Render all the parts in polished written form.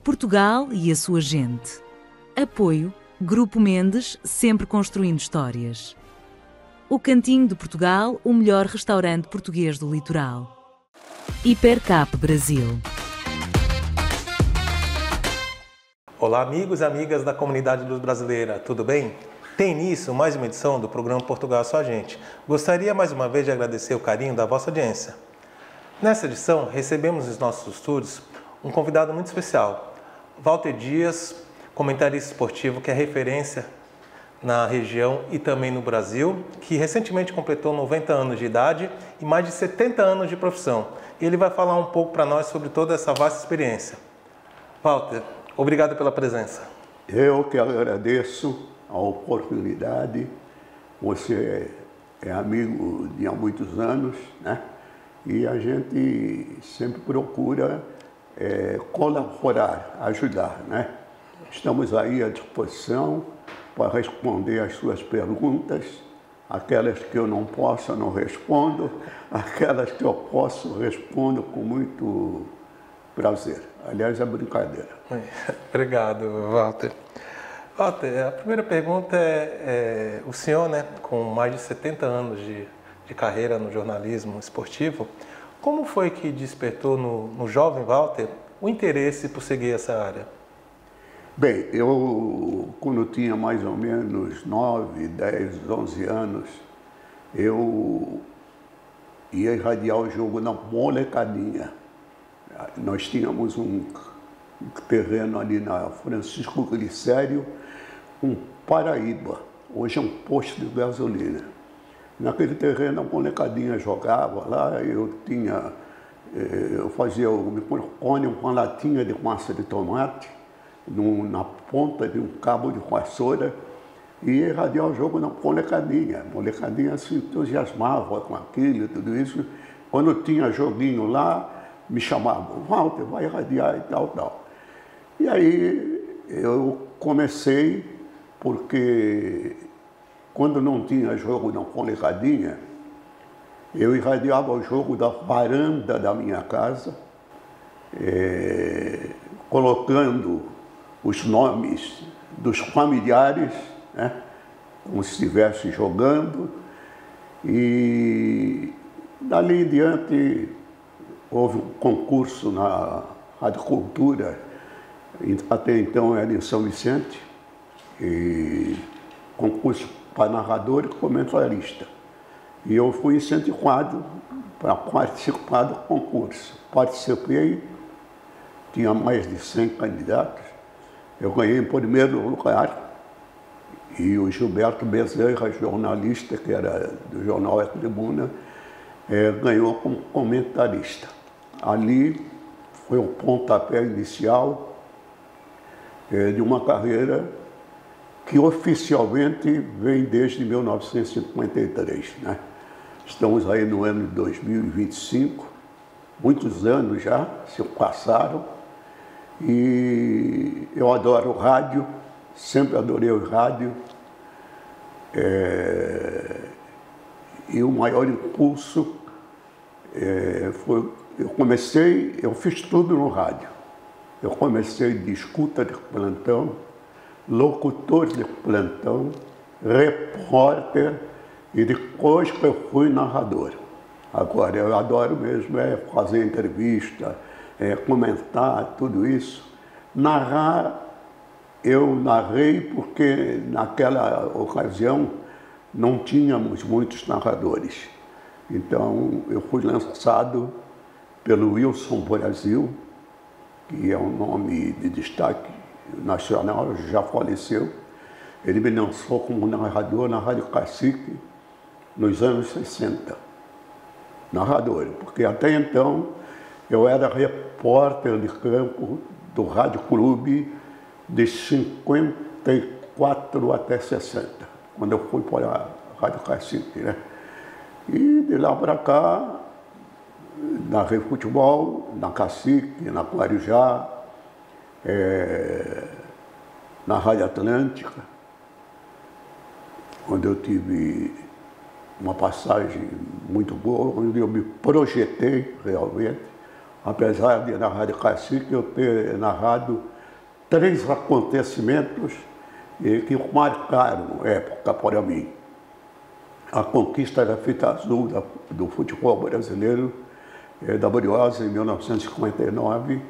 Portugal e a sua gente. Apoio Grupo Mendes, sempre construindo histórias. O Cantinho de Portugal, o melhor restaurante português do litoral. Hipercap Brasil. Olá amigos e amigas da comunidade luz brasileira, tudo bem? Tem início mais uma edição do programa Portugal Só Gente. Gostaria mais uma vez de agradecer o carinho da vossa audiência. Nessa edição, recebemos nos nossos estúdios um convidado muito especial, Walter Dias, comentarista esportivo que é referência na região e também no Brasil, que recentemente completou 90 anos de idade e mais de 70 anos de profissão. E ele vai falar um pouco para nós sobre toda essa vasta experiência. Walter, obrigado pela presença. Eu que agradeço a oportunidade. Você é amigo de há muitos anos, né? E a gente sempre procura colaborar, ajudar, né? Estamos aí à disposição para responder as suas perguntas. Aquelas que eu não posso, eu não respondo. Aquelas que eu posso, respondo com muito prazer. Aliás, é brincadeira. Obrigado, Walter. Walter, a primeira pergunta é o senhor, né, com mais de 70 anos de carreira no jornalismo esportivo, como foi que despertou no jovem Walter o interesse por seguir essa área? Bem, eu, quando tinha mais ou menos 9, 10, 11 anos, eu ia irradiar o jogo na molecadinha. Nós tínhamos um terreno ali na Francisco Glicério, um Paraíba, hoje é um posto de gasolina. Naquele terreno a molecadinha jogava lá, eu fazia o microfone, uma latinha de massa de tomate, na ponta de um cabo de vassoura, e ia irradiar o jogo na molecadinha. A molecadinha se entusiasmava com aquilo e tudo isso. Quando tinha joguinho lá, me chamavam, Walter, vai irradiar e tal. E aí eu comecei, porque quando não tinha jogo na molecadinha, eu irradiava o jogo da varanda da minha casa, colocando os nomes dos familiares, né, como se estivesse jogando, e dali em diante houve um concurso na Rádio Cultura, até então era em São Vicente, e concurso para narrador e comentarista. E eu fui incentivado para participar do concurso. Participei, tinha mais de 100 candidatos, eu ganhei em primeiro lugar, e o Gilberto Bezerra, jornalista, que era do jornal A Tribuna, ganhou como comentarista. Ali foi o pontapé inicial de uma carreira que oficialmente vem desde 1953, né? Estamos aí no ano de 2025, muitos anos já se passaram, e eu adoro o rádio, sempre adorei o rádio, e o maior impulso foi, eu fiz tudo no rádio. Eu comecei de escuta de plantão, locutor de plantão, repórter, e depois que eu fui narrador. Agora, eu adoro mesmo fazer entrevista, comentar, tudo isso. Narrar, eu narrei porque naquela ocasião não tínhamos muitos narradores. Então, eu fui lançado pelo Wilson Brasil, que é um nome de destaque nacional, já faleceu. Ele me lançou como narrador na Rádio Cacique nos anos 60. Narrador, porque até então eu era repórter de campo do Rádio Clube de 54 até 60, quando eu fui para a Rádio Cacique, né? E de lá para cá, narrei futebol, na Cacique, na Guarujá, na Rádio Atlântica, onde eu tive uma passagem muito boa, onde eu me projetei realmente, apesar de na Rádio Cacique eu ter narrado 3 acontecimentos que marcaram a época para mim. A conquista da fita azul do futebol brasileiro, da Briosa, em 1959.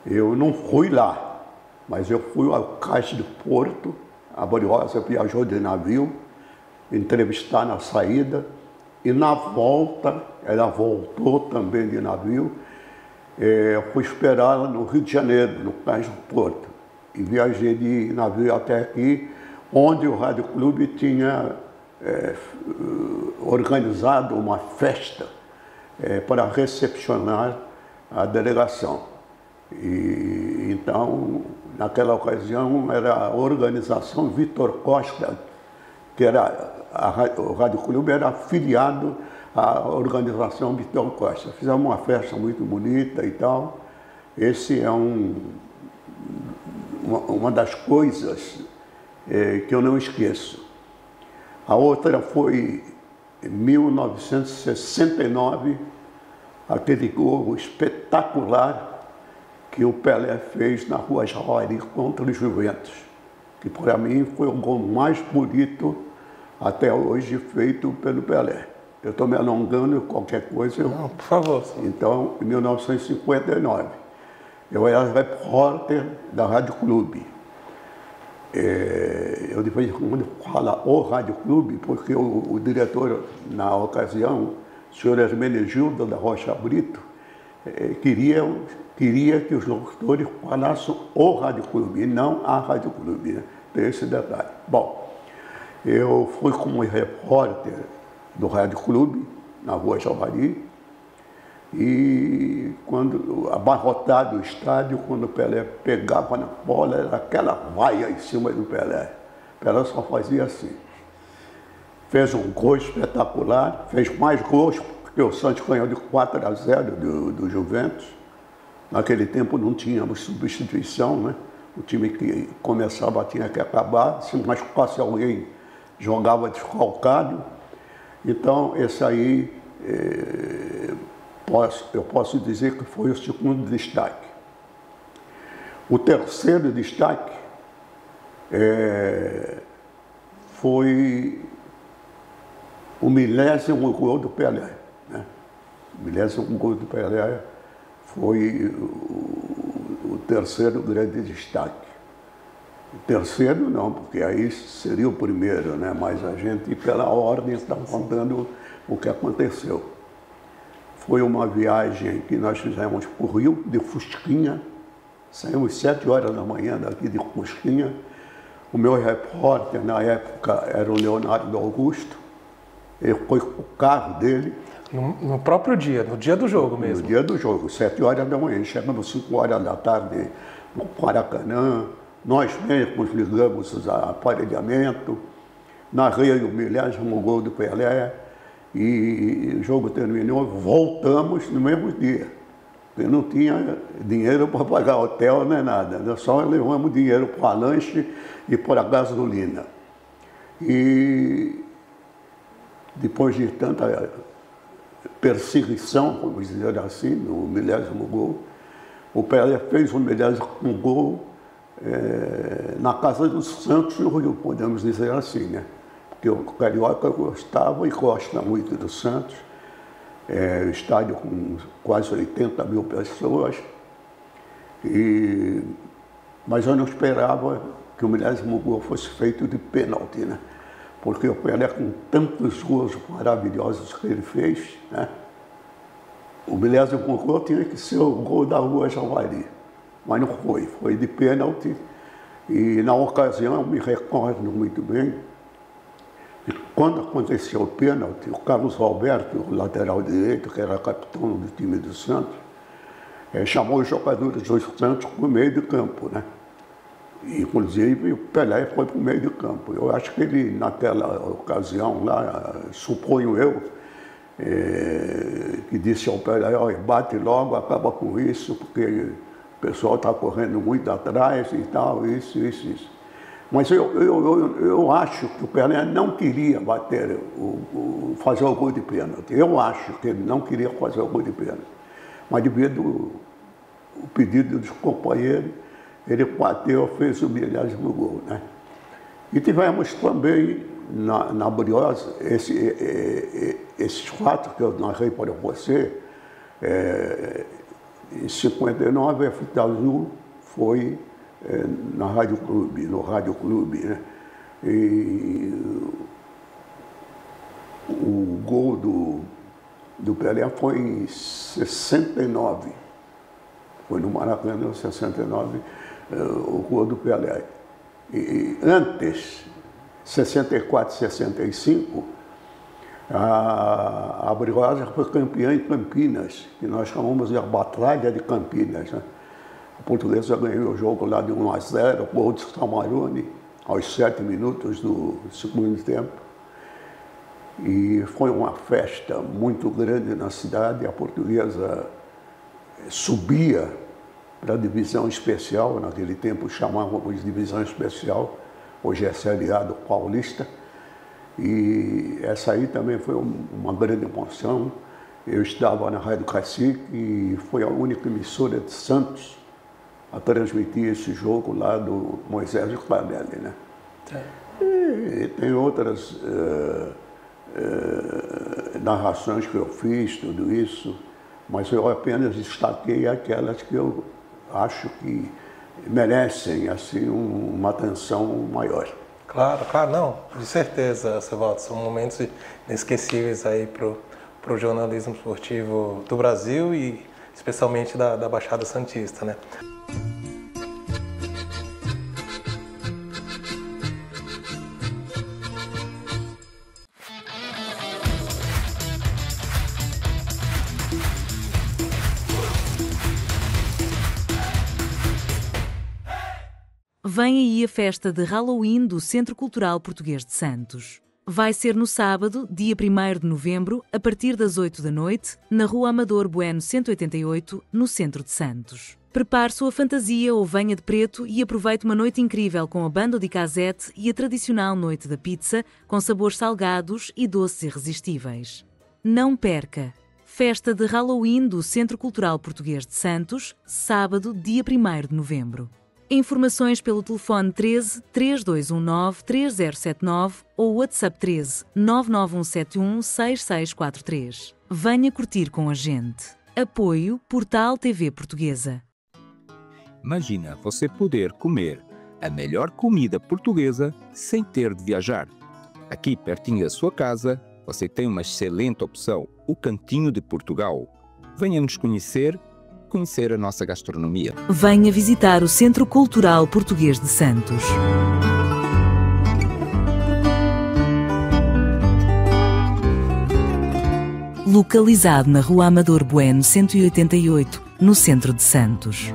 Eu não fui lá, mas eu fui ao Cais de Porto. A Briosa viajou de navio, entrevistar na saída, e na volta, ela voltou também de navio. Fui esperá-la no Rio de Janeiro, no Cais de Porto, e viajei de navio até aqui, onde o Rádio Clube tinha organizado uma festa para recepcionar a delegação. E então, naquela ocasião, era a organização Vitor Costa, que era o Rádio Clube era afiliado à organização Vitor Costa. Fizemos uma festa muito bonita e tal. Esse é uma das coisas que eu não esqueço. A outra foi em 1969, aquele gol espetacular que o Pelé fez na Rua Javari contra o Juventus, que para mim foi o gol mais bonito até hoje feito pelo Pelé. Eu estou me alongando, qualquer coisa. Não, por favor. Então, em 1959, eu era repórter da Rádio Clube. Eu de vez em quando falo o Rádio Clube, porque o diretor, na ocasião, o senhor Hermenegildo da Rocha Brito, queria que os locutores falassem o Rádio Clube e não a Rádio Clube, né? Tem esse detalhe. Bom, eu fui como repórter do Rádio Clube, na Rua Javari, e quando abarrotado o estádio, quando o Pelé pegava na bola, era aquela vaia em cima do Pelé. O Pelé só fazia assim. Fez um gol espetacular, fez mais gols, porque o Santos ganhou de 4-0 do Juventus. Naquele tempo não tínhamos substituição, né? O time que começava tinha que acabar, se machucasse alguém, jogava desfalcado. Então, esse aí, eu posso dizer que foi o segundo destaque. O terceiro destaque foi o 1000º gol do Pelé, né? O 1000º gol do Pelé foi o terceiro grande destaque. O terceiro não, porque aí seria o primeiro, né? Mas a gente, pela ordem, está contando o que aconteceu. Foi uma viagem que nós fizemos para o Rio, de Fusquinha. Saímos 7 horas da manhã daqui de Fusquinha. O meu repórter, na época, era o Leonardo Augusto. Ele foi com o carro dele. No próprio dia, no dia do jogo mesmo? No dia do jogo, 7 horas da manhã. Chegamos 5 horas da tarde no Paracanã. Nós mesmos ligamos o aparelhamento. Narrei o 1000º gol do Pelé. E o jogo terminou, voltamos no mesmo dia. Eu não tinha dinheiro para pagar hotel nem nada. Nós só levamos dinheiro para lanche e para gasolina. E depois de tanta perseguição, vamos dizer assim, no 1000º gol, o Pelé fez o 10º gol na casa do Santos no Rio, podemos dizer assim, né? Porque o Carioca gostava e gosta muito do Santos. O estádio com quase 80 mil pessoas. Mas eu não esperava que o 10º gol fosse feito de pênalti, né? Porque o Pelé, com tantos gols maravilhosos que ele fez, né? O 10º gol tinha que ser o gol da Rua Javari. Mas não foi, foi de pênalti. E na ocasião, eu me recordo muito bem, e quando aconteceu o pênalti, o Carlos Alberto, o lateral direito, que era capitão do time do Santos, chamou os jogadores do Santos para o meio de campo, né? Inclusive, o Pelé foi para o meio de campo. Eu acho que ele, naquela ocasião lá, suponho eu, que disse ao Pelé: olha, bate logo, acaba com isso, porque o pessoal está correndo muito atrás e tal, isso. Mas eu acho que o Pelé não queria fazer o gol de pênalti. Eu acho que ele não queria fazer o gol de pênalti. Mas devido ao pedido dos companheiros, ele bateu, fez o 20º gol, né? E tivemos também na Briosa, esses fatos que eu narrei para você, em 59 a Fita Azul foi no Rádio Clube, né? E o gol do Pelé foi em 69, foi no Maracanã, em 69, o gol do Pelé. E antes, 64, 65, a Briosa foi campeã em Campinas, que nós chamamos de a Batalha de Campinas, né? A Portuguesa ganhou o jogo lá de 1-0, gol de Samarone, aos 7 minutos do segundo tempo. E foi uma festa muito grande na cidade. A Portuguesa subia para a divisão especial, naquele tempo chamávamos de divisão especial, hoje é Série A do Paulista. E essa aí também foi uma grande emoção. Eu estava na Rádio Cacique e foi a única emissora de Santos a transmitir esse jogo lá do Moisés e Clarelli, né? E tem outras narrações que eu fiz, tudo isso, mas eu apenas destaquei aquelas que eu acho que merecem assim uma atenção maior. Claro, claro, não, de certeza, seu Walter, são momentos inesquecíveis aí para o jornalismo esportivo do Brasil e especialmente da Baixada Santista, né? Vem aí a festa de Halloween do Centro Cultural Português de Santos. Vai ser no sábado, dia 1º de novembro, a partir das 8 da noite, na Rua Amador Bueno 188, no centro de Santos. Prepare sua fantasia ou venha de preto e aproveite uma noite incrível com a Banda di Casette e a tradicional Noite da Pizza, com sabores salgados e doces irresistíveis. Não perca! Festa de Halloween do Centro Cultural Português de Santos, sábado, dia 1º de novembro. Informações pelo telefone 13 3219 3079 ou WhatsApp 13 99171 6643. Venha curtir com a gente. Apoio Portal TV Portuguesa. Imagina você poder comer a melhor comida portuguesa sem ter de viajar. Aqui, pertinho da sua casa, você tem uma excelente opção, o Cantinho de Portugal. Venha nos conhecer a nossa gastronomia. Venha visitar o Centro Cultural Português de Santos. Localizado na Rua Amador Bueno 188, no centro de Santos.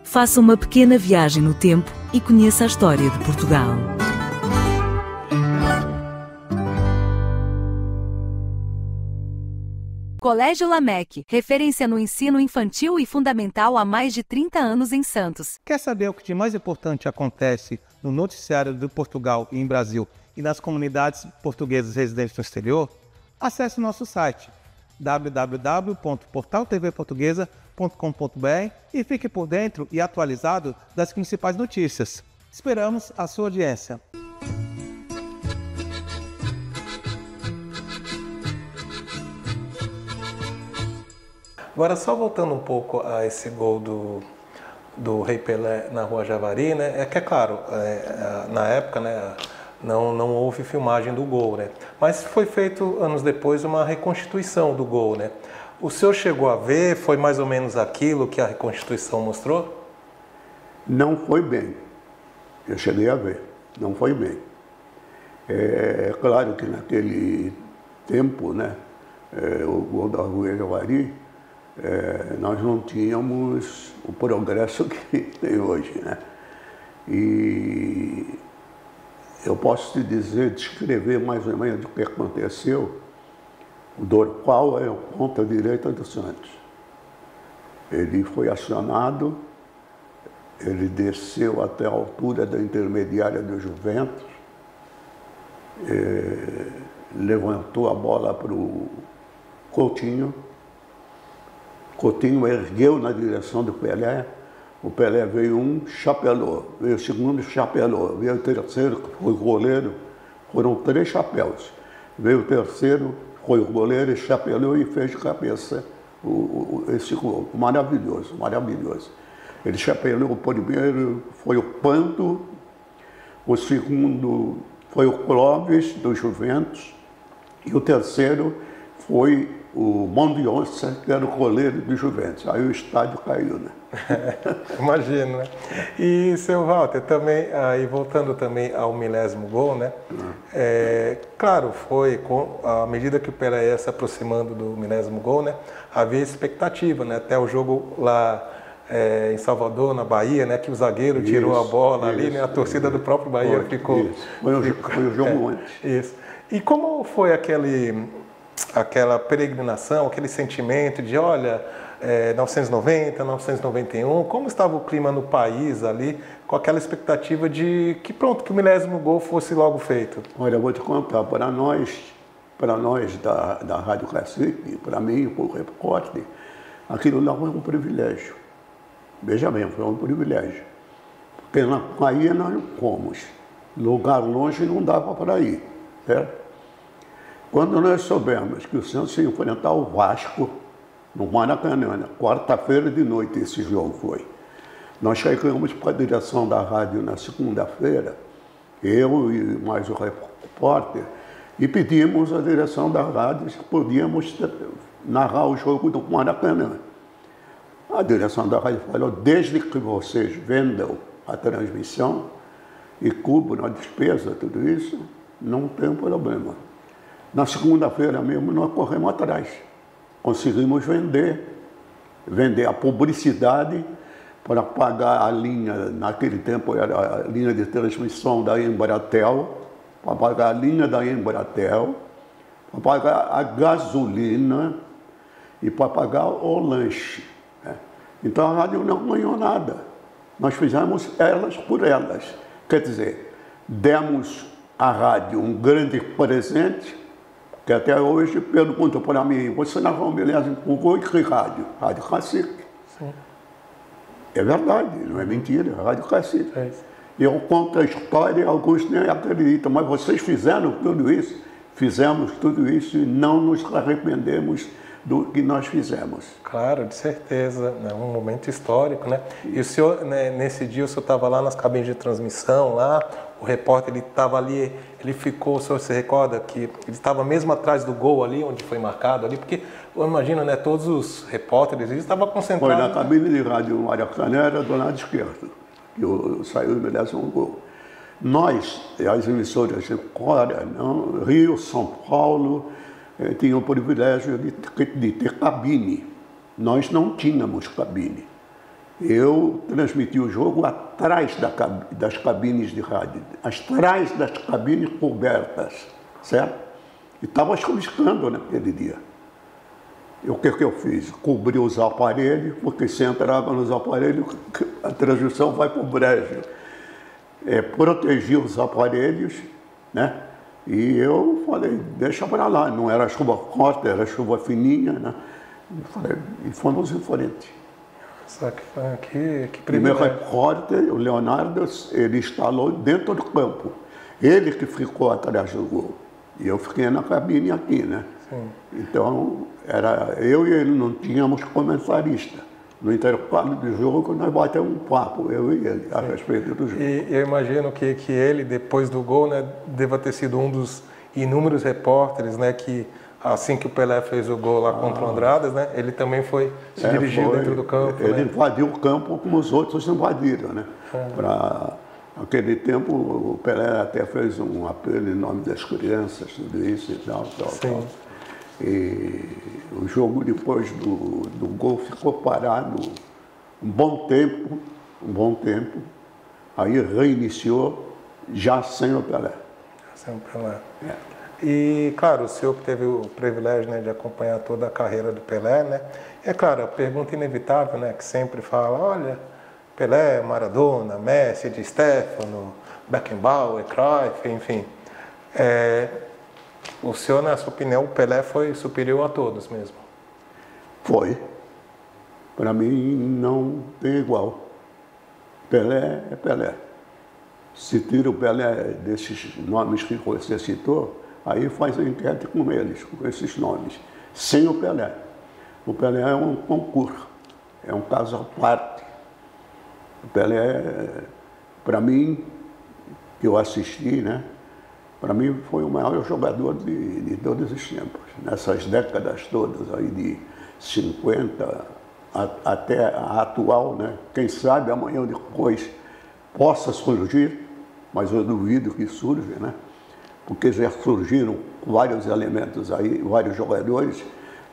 Faça uma pequena viagem no tempo e conheça a história de Portugal. Colégio Lamec, referência no ensino infantil e fundamental há mais de 30 anos em Santos. Quer saber o que de mais importante acontece no noticiário de Portugal e em Brasil e nas comunidades portuguesas residentes no exterior? Acesse o nosso site www.portaltvportuguesa.com.br e fique por dentro e atualizado das principais notícias. Esperamos a sua audiência. Agora, só voltando um pouco a esse gol do Rei Pelé na Rua Javari, né? É que, é claro, na época, né, não houve filmagem do gol, né? Mas foi feito, anos depois, uma reconstituição do gol, né? O senhor chegou a ver, foi mais ou menos aquilo que a reconstituição mostrou? Não foi bem. Eu cheguei a ver. Não foi bem. É claro que naquele tempo, né, o gol da Rua Javari, nós não tínhamos o progresso que tem hoje, né? E eu posso te dizer, descrever mais ou menos o que aconteceu. O Dorval é a ponta direita do Santos. Ele foi acionado, ele desceu até a altura da intermediária do Juventus, levantou a bola para o Coutinho, Coutinho ergueu na direção do Pelé. O Pelé veio um, chapelou. Veio o segundo, chapelou. Veio o terceiro, que foi o goleiro. Foram 3 chapéus. Veio o terceiro, foi o goleiro, e chapelou e fez de cabeça esse gol. Maravilhoso, maravilhoso. Ele chapelou o primeiro, foi o Panto. O segundo foi o Clóvis, do Juventus. E o terceiro foi o Mondionça, que era o goleiro do Juventus. Aí o estádio caiu, né? Imagino, né? E, seu Walter, também, aí voltando também ao milésimo gol, né? Claro, foi à medida que o Pelé ia se aproximando do milésimo gol, né? Havia expectativa, né? Até o jogo lá em Salvador, na Bahia, né? Que o zagueiro tirou a bola ali, né? A torcida do próprio Bahia ficou... Foi o jogo antes. Isso. E como foi aquela peregrinação, aquele sentimento de, olha, 990, 991, como estava o clima no país ali, com aquela expectativa de que pronto, que o milésimo gol fosse logo feito? Olha, eu vou te contar, para nós da Rádio Cacique, para mim, para o repórter, aquilo lá foi um privilégio. Veja bem, foi um privilégio. Porque na Bahia nós não fomos. Lugar longe não dava para ir, certo? Quando nós soubemos que o Santos ia enfrentar o Vasco no Maracanã, quarta-feira de noite esse jogo foi. Nós chegamos para a direção da rádio na segunda-feira, eu e mais o repórter, e pedimos à direção da rádio se podíamos narrar o jogo do Maracanã. A direção da rádio falou, desde que vocês vendam a transmissão e cubram a despesa, tudo isso, não tem problema. Na segunda-feira mesmo nós corremos atrás. Conseguimos vender a publicidade para pagar a linha, naquele tempo era a linha de transmissão da Embratel, para pagar a linha da Embratel, para pagar a gasolina e para pagar o lanche. Então a rádio não ganhou nada. Nós fizemos elas por elas. Quer dizer, demos à rádio um grande presente, que até hoje perguntam para mim, você narrou o milésimo gol em que rádio? Rádio Cacique. Sim. É verdade, não é mentira, Rádio Cacique. Eu conto a história e alguns nem acreditam, mas vocês fizeram tudo isso? Fizemos tudo isso e não nos arrependemos do que nós fizemos. Claro, de certeza, é um momento histórico, né? E o senhor, né, nesse dia, o senhor estava lá nas cabines de transmissão, lá, o repórter, ele estava ali, ele ficou, o senhor se recorda que ele estava mesmo atrás do gol ali, onde foi marcado ali, porque eu imagino, né, todos os repórteres, eles estavam concentrados... Foi na cabine de rádio Maracanã, era do lado esquerdo, que saiu o milésimo gol. Nós, as emissoras de fora, Rio, São Paulo, tinham o privilégio de ter cabine. Nós não tínhamos cabine. Eu transmiti o jogo atrás das cabines de rádio, atrás das cabines cobertas, certo? E estava chuviscando naquele dia. E o que eu fiz? Cobri os aparelhos, porque se entrava nos aparelhos, a transmissão vai para o brejo. Protegi os aparelhos, né? E eu falei, deixa para lá, não era chuva forte, era chuva fininha, né? E fomos em frente. Só que privilégio. Meu repórter, o Leonardo, ele instalou dentro do campo. Ele que ficou atrás do gol. E eu fiquei na cabine aqui, né? Sim. Então, era eu e ele, não tínhamos comentarista. No intervalo do jogo, nós batemos um papo, eu e ele, a respeito do jogo. E eu imagino que ele, depois do gol, né, deva ter sido um dos inúmeros repórteres, né, que assim que o Pelé fez o gol lá contra o Andradas, né, ele também se dirigiu dentro do campo. Ele né? invadiu o campo como os outros invadiram, né? Para aquele tempo, o Pelé até fez um apelo em nome das crianças, tudo isso e tal. E o jogo depois do gol ficou parado um bom tempo, aí reiniciou já sem o Pelé. Sem o Pelé. E, claro, o senhor que teve o privilégio, né, de acompanhar toda a carreira do Pelé, né? É claro, a pergunta inevitável, né, que sempre fala, olha, Pelé, Maradona, Messi, Di Stéfano, Beckenbauer, Cruyff, enfim. O senhor, na sua opinião, o Pelé foi superior a todos mesmo? Foi. para mim, não tem igual. Pelé é Pelé. Se tira o Pelé desses nomes que você citou, aí faz a enquete com eles, com esses nomes. Sem o Pelé. O Pelé é um concurso, é um caso à parte. O Pelé, para mim, que eu assisti, né? Para mim foi o maior jogador de todos os tempos. Nessas décadas todas aí de 50 até a atual, né? Quem sabe amanhã ou depois possa surgir, mas eu duvido que surja, né? Porque já surgiram vários elementos aí, vários jogadores,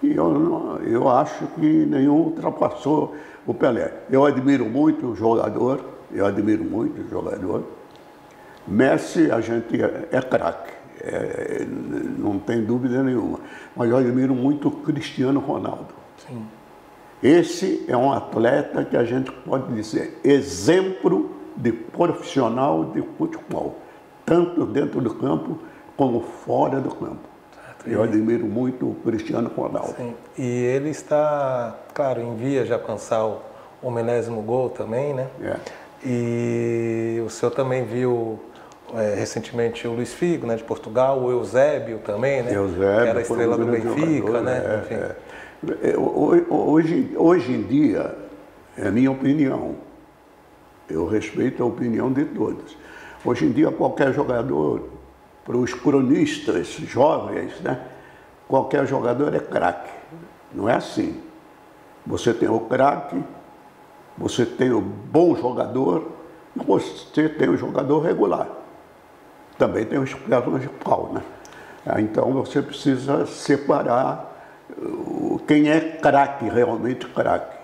e eu acho que nenhum ultrapassou o Pelé. Eu admiro muito o jogador, Messi, a gente é craque, não tem dúvida nenhuma, mas eu admiro muito o Cristiano Ronaldo. Sim. Esse é um atleta que a gente pode dizer exemplo de profissional de futebol, tanto dentro do campo como fora do campo. Certo. Eu admiro muito o Cristiano Ronaldo. Sim. E ele está, claro, em vias de alcançar o 100º gol também, né? É. E o senhor também viu recentemente o Luís Figo, né, de Portugal, o Eusébio também, né? Eusébio, que era a estrela do Benfica, jogador, né? Enfim. Hoje em dia, é a minha opinião, eu respeito a opinião de todos. Hoje em dia, qualquer jogador, para os cronistas jovens, né, qualquer jogador é craque. Não é assim. Você tem o craque, você tem o bom jogador, e você tem o jogador regular. Também tem os pernas de pau, né? Então você precisa separar quem é craque, realmente craque.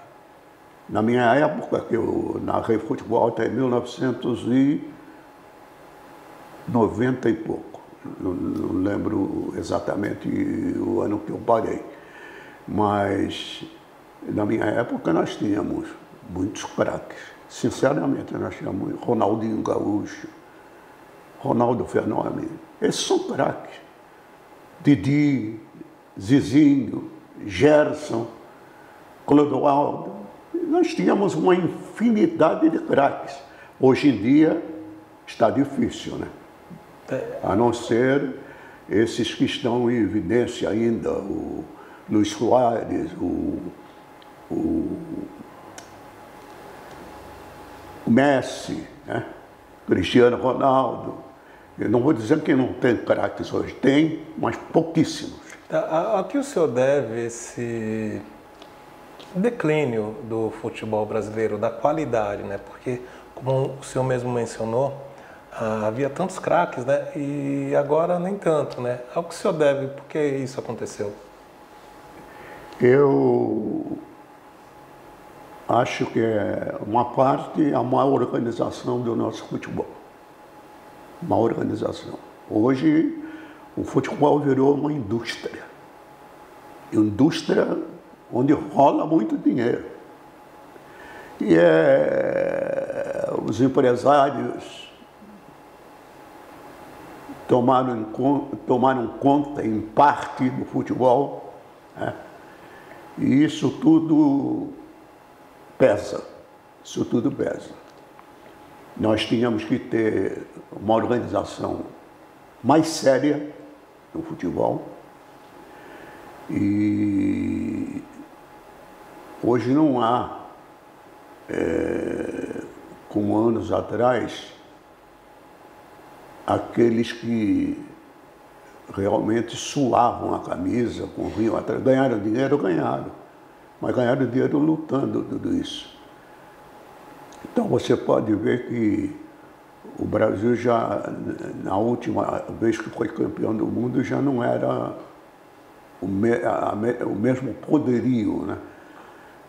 Na minha época, que eu narrei futebol até 1990 e pouco, não lembro exatamente o ano que eu parei, mas na minha época nós tínhamos muitos craques. Sinceramente, nós tínhamos Ronaldinho Gaúcho, Ronaldo Fenômeno, esses são craques. Didi, Zizinho, Gerson, Clodoaldo. Nós tínhamos uma infinidade de craques. Hoje em dia está difícil, né? A não ser esses que estão em evidência ainda, o Luís Soares, o Messi, né? Cristiano Ronaldo. Eu não vou dizer que não tem craques hoje, tem, mas pouquíssimos. A que o senhor deve esse declínio do futebol brasileiro, da qualidade, né? Porque, como o senhor mesmo mencionou, havia tantos craques, né? E agora nem tanto, né? Ao que o senhor deve, por que isso aconteceu? Eu acho que é uma parte, a má organização do nosso futebol. Má organização. Hoje, o futebol virou uma indústria. Indústria onde rola muito dinheiro. E os empresários tomaram conta, em parte, do futebol, né? E isso tudo pesa. Isso tudo pesa. Nós tínhamos que ter uma organização mais séria no futebol. E hoje não há, como anos atrás, aqueles que realmente suavam a camisa, corriam atrás. Ganharam dinheiro, ganharam. Mas ganharam dinheiro lutando tudo isso. Então você pode ver que o Brasil já, na última vez que foi campeão do mundo, já não era o mesmo poderio, né?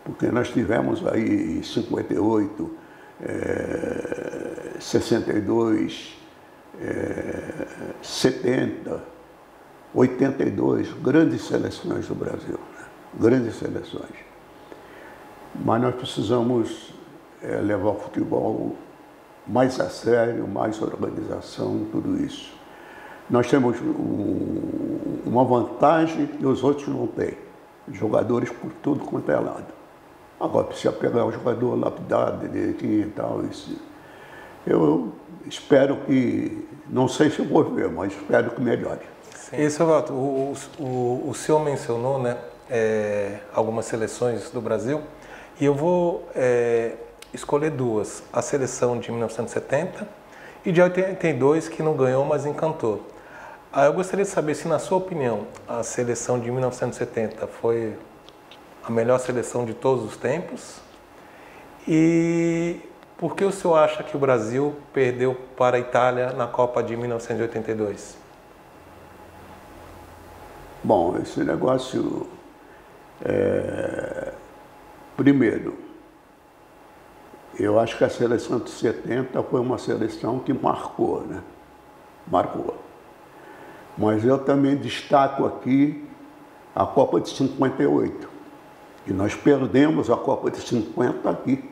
Porque nós tivemos aí em 58, 62, 70, 82, grandes seleções do Brasil, né? Grandes seleções. Mas nós precisamos levar o futebol mais a sério, mais organização, tudo isso. Nós temos uma vantagem que os outros não têm. Jogadores por tudo quanto é lado. Agora precisa pegar o jogador lapidado direitinho e tal. Isso. Eu espero que, não sei se eu vou ver, mas espero que melhore. E, seu Walter, o senhor mencionou, né, algumas seleções do Brasil, e eu vou escolher duas. A seleção de 1970 e de 82, que não ganhou, mas encantou. Eu gostaria de saber se, na sua opinião, a seleção de 1970 foi a melhor seleção de todos os tempos, e por que o senhor acha que o Brasil perdeu para a Itália na Copa de 1982? Bom, esse negócio, primeiro, eu acho que a seleção de 70 foi uma seleção que marcou, né? Marcou. Mas eu também destaco aqui a Copa de 58. E nós perdemos a Copa de 50 aqui.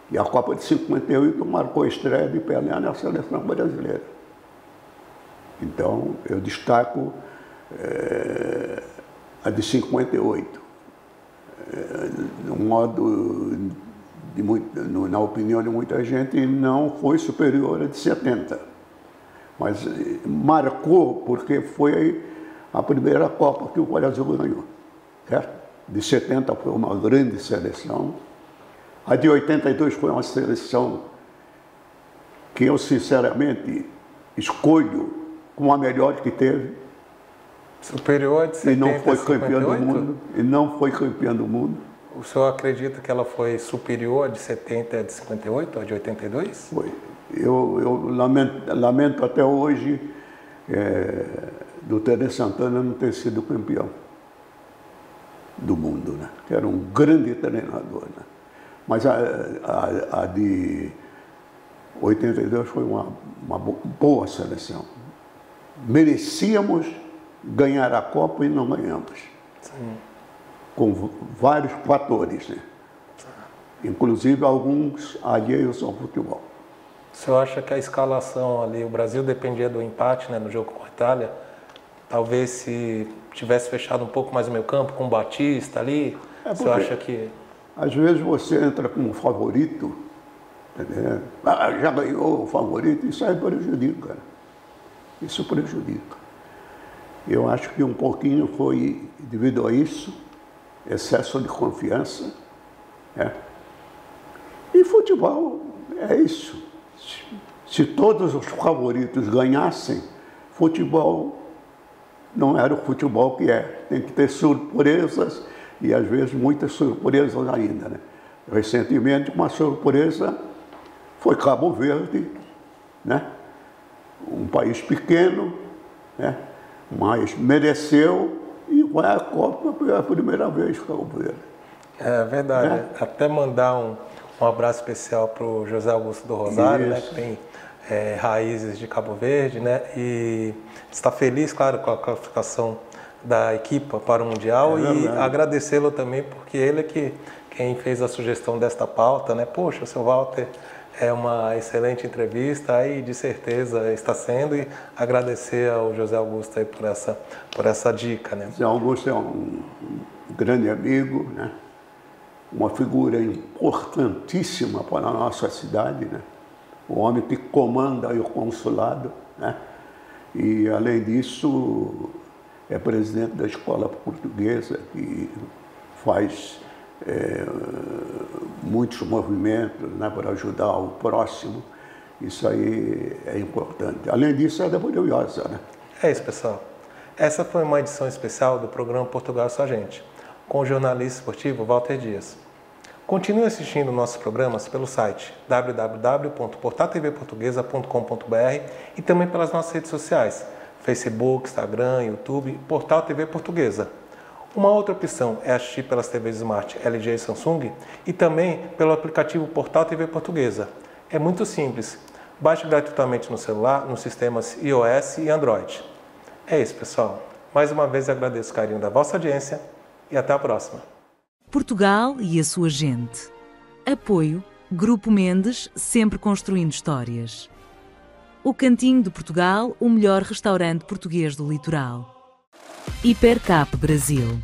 E a Copa de 58 marcou a estreia de Pelé na seleção brasileira. Então, eu destaco a de 58. De um modo, na opinião de muita gente, não foi superior à de 70. Mas marcou porque foi a primeira Copa que o Brasil ganhou. Certo? De 70 foi uma grande seleção. A de 82 foi uma seleção que eu, sinceramente, escolho como a melhor que teve. Superior a de 70 e não foi campeã 58? do mundo. E não foi campeã do mundo. O senhor acredita que ela foi superior a de 70 a de 58, a de 82? Foi. Eu lamento até hoje do Tele Santana não ter sido campeão do mundo, né? Que era um grande treinador, né? Mas a de 82 foi uma boa seleção. Merecíamos ganhar a Copa e não ganhamos. Sim. Com vários fatores, né? Inclusive alguns alheios ao futebol. O senhor acha que a escalação ali, o Brasil dependia do empate, né, no jogo com a Itália? Talvez se tivesse fechado um pouco mais o meio campo, com o Batista ali, o senhor acha que... Às vezes você entra como favorito, entendeu? Já ganhou o favorito, isso aí prejudica. Isso prejudica. Eu acho que um pouquinho foi devido a isso, excesso de confiança. Né? E futebol é isso. Se todos os favoritos ganhassem, futebol não era o futebol que é. Tem que ter surpresas e, às vezes, muitas surpresas ainda. Né? Recentemente, uma surpresa foi Cabo Verde, né? Um país pequeno, né? Mas mereceu e vai à Copa pela primeira vez Cabo Verde. É verdade. Né? Até mandar um abraço especial para o José Augusto do Rosário, né? Que tem raízes de Cabo Verde, né? E está feliz, claro, com a classificação da equipa para o Mundial e agradecê-lo também, porque ele é quem fez a sugestão desta pauta, né? Poxa, o seu Walter é uma excelente entrevista e de certeza está sendo, e agradecer ao José Augusto aí por essa dica, né? José Augusto é um grande amigo, né? Uma figura importantíssima para a nossa cidade, né? O homem que comanda o consulado, né? E, além disso, é presidente da Escola Portuguesa, que faz muitos movimentos, né, para ajudar o próximo. Isso aí é importante. Além disso, é maravilhosa, né? É isso, pessoal. Essa foi uma edição especial do programa Portugal é Só Gente, com o jornalista esportivo Walter Dias. Continue assistindo nossos programas pelo site www.portaltvportuguesa.com.br e também pelas nossas redes sociais, Facebook, Instagram, YouTube, Portal TV Portuguesa. Uma outra opção é assistir pelas TVs Smart LG e Samsung e também pelo aplicativo Portal TV Portuguesa. É muito simples. Baixe gratuitamente no celular, nos sistemas iOS e Android. É isso, pessoal. Mais uma vez agradeço o carinho da vossa audiência e até a próxima. Portugal e a sua gente. Apoio Grupo Mendes, sempre construindo histórias. O Cantinho de Portugal, o melhor restaurante português do litoral. Hipercap Brasil.